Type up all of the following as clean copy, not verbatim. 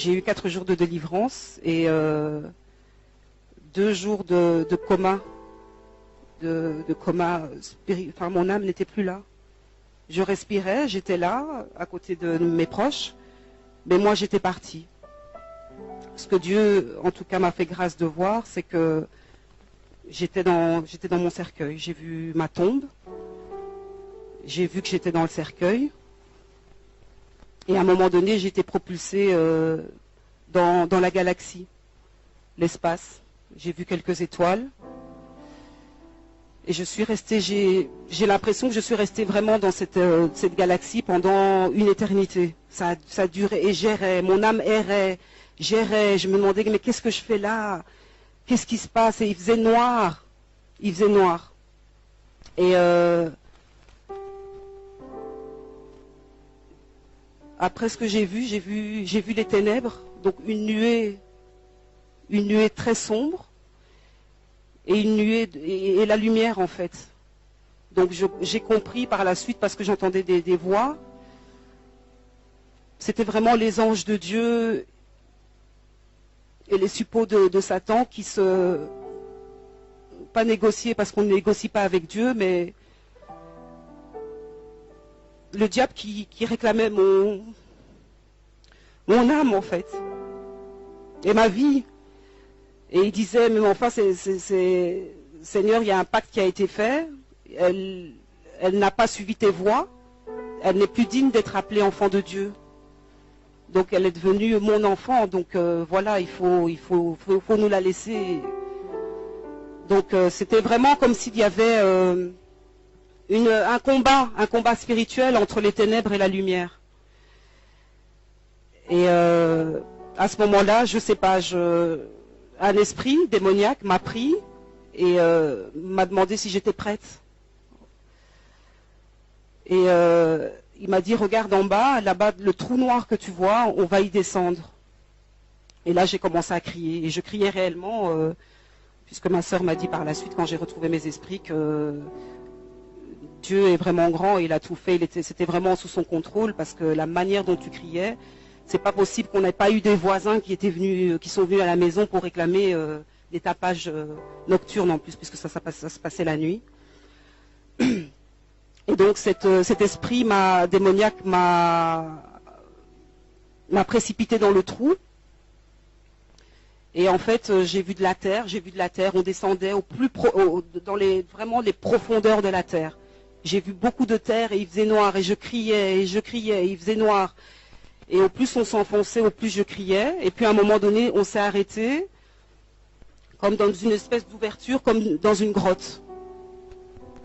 J'ai eu 4 jours de délivrance et 2 jours de coma. De coma spirituel. Enfin, mon âme n'était plus là. Je respirais, j'étais là, à côté de mes proches, mais moi j'étais partie. Ce que Dieu, en tout cas, m'a fait grâce de voir, c'est que j'étais dans mon cercueil. J'ai vu ma tombe, j'ai vu que j'étais dans le cercueil, et à un moment donné, j'ai été propulsée dans la galaxie, l'espace. J'ai vu quelques étoiles. Et je suis restée, j'ai l'impression que je suis restée vraiment dans cette galaxie pendant une éternité. Ça durait et j'errais, mon âme errait, j'errais, je me demandais mais qu'est-ce que je fais là? Qu'est-ce qui se passe? Et il faisait noir. Il faisait noir. Et après ce que j'ai vu les ténèbres, donc une nuée très sombre. Et une nuée et la lumière en fait. Donc j'ai compris par la suite parce que j'entendais des voix. C'était vraiment les anges de Dieu et les suppôts de Satan qui pas négocier parce qu'on ne négocie pas avec Dieu, mais le diable qui réclamait mon âme en fait et ma vie. Et il disait, mais enfin, Seigneur, il y a un pacte qui a été fait, elle n'a pas suivi tes voies, elle n'est plus digne d'être appelée enfant de Dieu. Donc elle est devenue mon enfant, donc voilà, il faut nous la laisser. Donc c'était vraiment comme s'il y avait un combat spirituel entre les ténèbres et la lumière. Et à ce moment-là, je sais pas, un esprit démoniaque m'a pris et m'a demandé si j'étais prête. Et il m'a dit, regarde en bas, là-bas, le trou noir que tu vois, on va y descendre. Et là, j'ai commencé à crier. Et je criais réellement, puisque ma sœur m'a dit par la suite, quand j'ai retrouvé mes esprits, que Dieu est vraiment grand et il a tout fait. C'était vraiment sous son contrôle, parce que la manière dont tu criais, c'est pas possible qu'on n'ait pas eu des voisins qui sont venus à la maison pour réclamer des tapages nocturnes en plus, puisque ça se passait la nuit. Et donc cet esprit démoniaque m'a précipité dans le trou. Et en fait, j'ai vu de la terre, on descendait vraiment les profondeurs de la terre. J'ai vu beaucoup de terre et il faisait noir et je criais, et il faisait noir. Et au plus on s'enfonçait, au plus je criais. Et puis à un moment donné, on s'est arrêté, comme dans une espèce d'ouverture, comme dans une grotte.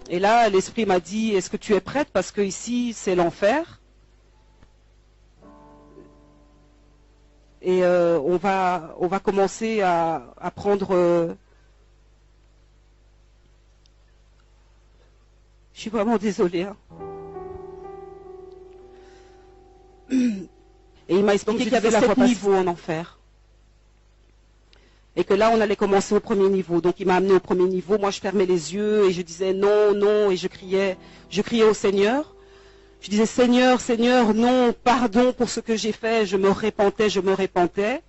Et là, l'esprit m'a dit, est-ce que tu es prête? Parce que ici, c'est l'enfer. Et on va commencer à prendre... Je suis vraiment désolée. Hein. Et il m'a expliqué qu'il y avait 7 niveaux en enfer. Et que là, on allait commencer au premier niveau. Donc il m'a amené au premier niveau. Moi, je fermais les yeux et je disais non, non. Et je criais au Seigneur. Je disais Seigneur, Seigneur, non, pardon pour ce que j'ai fait. Je me repentais.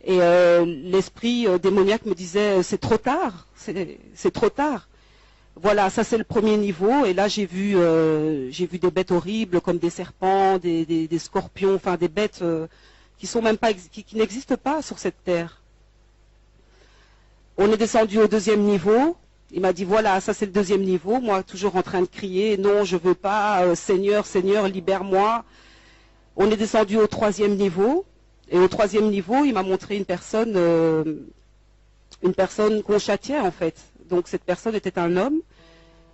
Et l'esprit démoniaque me disait c'est trop tard, c'est trop tard. Voilà, ça c'est le premier niveau. Et là, j'ai vu des bêtes horribles comme des serpents, des scorpions, enfin des bêtes qui sont même pas, qui n'existent pas sur cette terre. On est descendu au deuxième niveau. Il m'a dit voilà, ça c'est le deuxième niveau. Moi, toujours en train de crier non, je veux pas, Seigneur, Seigneur, libère-moi. On est descendu au troisième niveau. Et au troisième niveau, il m'a montré une personne qu'on châtiait en fait. Donc cette personne était un homme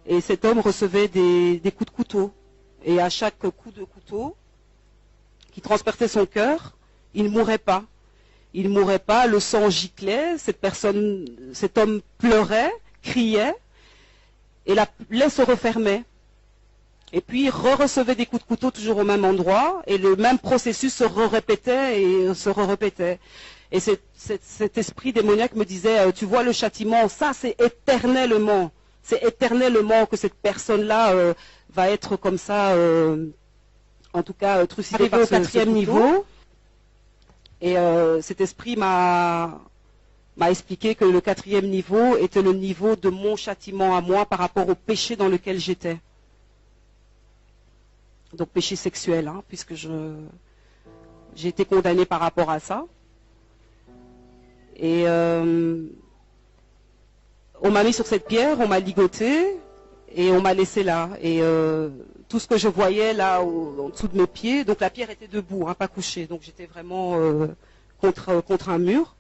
et cet homme recevait des coups de couteau. Et à chaque coup de couteau qui transperçait son cœur, il ne mourait pas. Il ne mourait pas, le sang giclait, cet homme pleurait, criait et la plaie se refermait. Et puis il recevait des coups de couteau toujours au même endroit et le même processus se répétait et se répétait. Et cet esprit démoniaque me disait, tu vois le châtiment, ça c'est éternellement que cette personne-là va être comme ça, en tout cas trucidée par ce quatrième niveau. Et cet esprit m'a expliqué que le 4e niveau était le niveau de mon châtiment à moi par rapport au péché dans lequel j'étais. Donc péché sexuel, hein, puisque j'ai été condamnée par rapport à ça. Et on m'a mis sur cette pierre, on m'a ligoté et on m'a laissé là. Et tout ce que je voyais là en dessous de mes pieds, donc la pierre était debout, hein, pas couchée, donc j'étais vraiment contre un mur.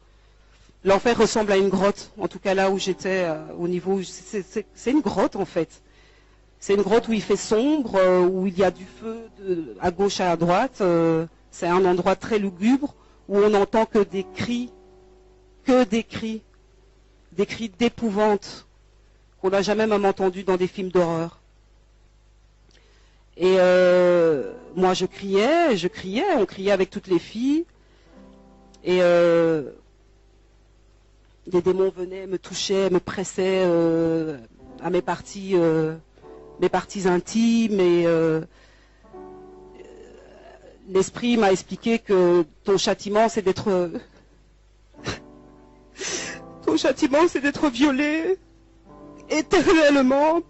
L'enfer ressemble à une grotte, en tout cas là où j'étais, au niveau, c'est une grotte en fait. C'est une grotte où il fait sombre, où il y a du feu à gauche et à droite. C'est un endroit très lugubre où on n'entend que des cris d'épouvante qu'on n'a jamais même entendu dans des films d'horreur. Et moi je criais, on criait avec toutes les filles. Et des démons venaient, me touchaient, me pressaient à mes parties intimes. Et l'esprit m'a expliqué que ton châtiment c'est d'être violé éternellement.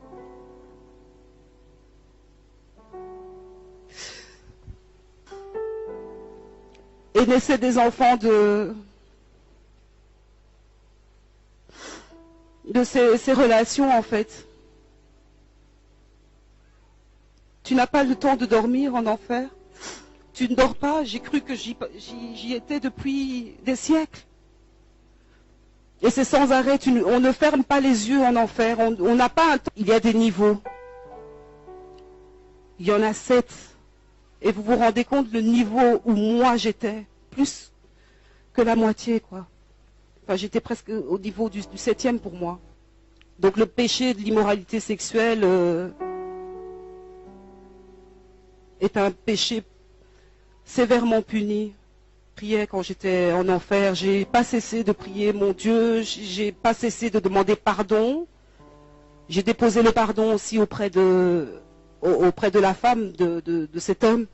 Et naissaient des enfants de ces relations en fait. Tu n'as pas le temps de dormir en enfer. Tu ne dors pas. J'ai cru que j'y étais depuis des siècles. Et c'est sans arrêt. On ne ferme pas les yeux en enfer. On n'a pas un temps. Il y a des niveaux. Il y en a 7. Et vous vous rendez compte le niveau où moi j'étais. Plus que la moitié, quoi. Enfin, j'étais presque au niveau du 7e pour moi. Donc le péché de l'immoralité sexuelle est un péché sévèrement puni. Je priais quand j'étais en enfer, j'ai pas cessé de prier mon Dieu, j'ai pas cessé de demander pardon. J'ai déposé le pardon aussi auprès de la femme de cet homme.